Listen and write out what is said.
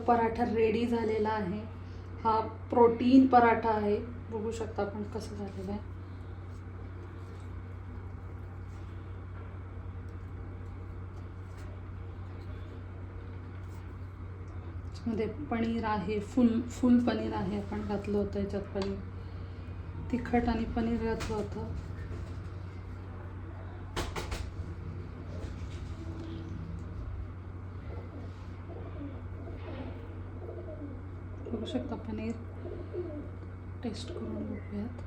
Paratha ready झालेला आहे. हा प्रोटीन पराठा आहे. बघू शकता आपण कसं झालेलं आहे. मध्ये पनीर आहे, फुल पनीर आहे. आपण घातलं होतं याच्यात पनीर, तिखट आणि पनीर घातलं होतं. बघू शकता पनीर. टेस्ट करून बघूयात.